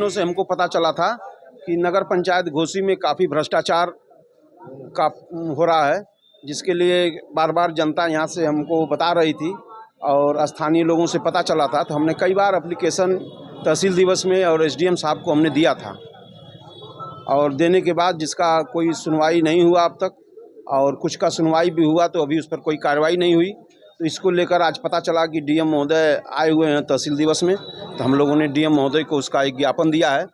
दिनों से हमको पता चला था कि नगर पंचायत घोसी में काफ़ी भ्रष्टाचार का हो रहा है, जिसके लिए बार बार जनता यहाँ से हमको बता रही थी और स्थानीय लोगों से पता चला था। तो हमने कई बार एप्लीकेशन तहसील दिवस में और एसडीएम साहब को हमने दिया था, और देने के बाद जिसका कोई सुनवाई नहीं हुआ अब तक, और कुछ का सुनवाई भी हुआ तो अभी उस पर कोई कार्रवाई नहीं हुई। तो इसको लेकर आज पता चला कि डीएम महोदय आए हुए हैं तहसील दिवस में, तो हम लोगों ने डीएम महोदय को उसका एक ज्ञापन दिया है।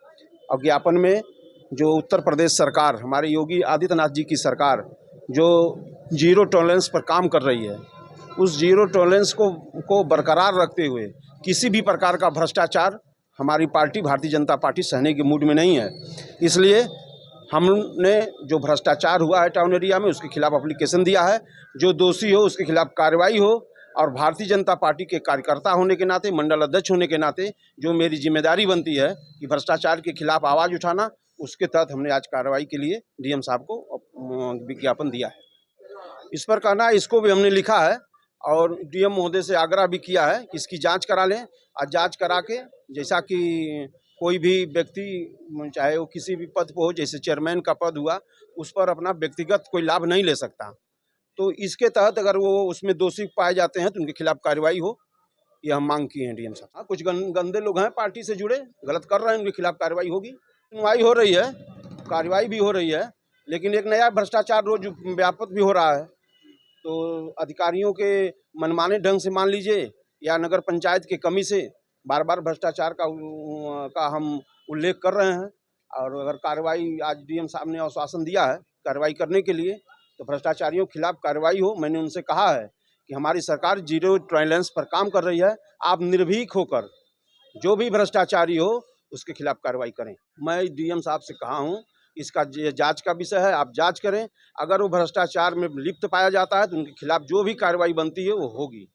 और ज्ञापन में जो उत्तर प्रदेश सरकार, हमारे योगी आदित्यनाथ जी की सरकार, जो जीरो टॉलरेंस पर काम कर रही है, उस जीरो टॉलरेंस को बरकरार रखते हुए किसी भी प्रकार का भ्रष्टाचार हमारी पार्टी भारतीय जनता पार्टी सहने के मूड में नहीं है। इसलिए हमने जो भ्रष्टाचार हुआ है टाउन एरिया में, उसके खिलाफ एप्लीकेशन दिया है। जो दोषी हो उसके खिलाफ कार्रवाई हो, और भारतीय जनता पार्टी के कार्यकर्ता होने के नाते, मंडल अध्यक्ष होने के नाते जो मेरी जिम्मेदारी बनती है कि भ्रष्टाचार के खिलाफ आवाज़ उठाना, उसके तहत हमने आज कार्रवाई के लिए डीएम साहब को विज्ञापन दिया है। इस पर कहना है, इसको भी हमने लिखा है और डीएम महोदय से आग्रह भी किया है कि इसकी जांच करा लें, और जांच करा के जैसा कि कोई भी व्यक्ति चाहे वो किसी भी पद पर हो, जैसे चेयरमैन का पद हुआ, उस पर अपना व्यक्तिगत कोई लाभ नहीं ले सकता। तो इसके तहत अगर वो उसमें दोषी पाए जाते हैं तो उनके खिलाफ कार्रवाई हो, ये हम मांग किए हैं डीएम साहब। हाँ, कुछ गंदे लोग हैं पार्टी से जुड़े, गलत कर रहे हैं, उनके खिलाफ कार्रवाई होगी। सुनवाई हो रही है, कार्रवाई भी हो रही है, लेकिन एक नया भ्रष्टाचार रोज व्यापक भी हो रहा है। तो अधिकारियों के मनमाने ढंग से मान लीजिए, या नगर पंचायत की कमी से बार बार भ्रष्टाचार का हम उल्लेख कर रहे हैं। और अगर कार्रवाई, आज डीएम साहब ने आश्वासन दिया है कार्रवाई करने के लिए, तो भ्रष्टाचारियों के खिलाफ कार्रवाई हो। मैंने उनसे कहा है कि हमारी सरकार जीरो टॉलरेंस पर काम कर रही है, आप निर्भीक होकर जो भी भ्रष्टाचारी हो उसके खिलाफ कार्रवाई करें। मैं डीएम साहब से कहा हूँ, इसका जांच का विषय है, आप जांच करें। अगर वो भ्रष्टाचार में लिप्त पाया जाता है तो उनके खिलाफ जो भी कार्रवाई बनती है वो होगी।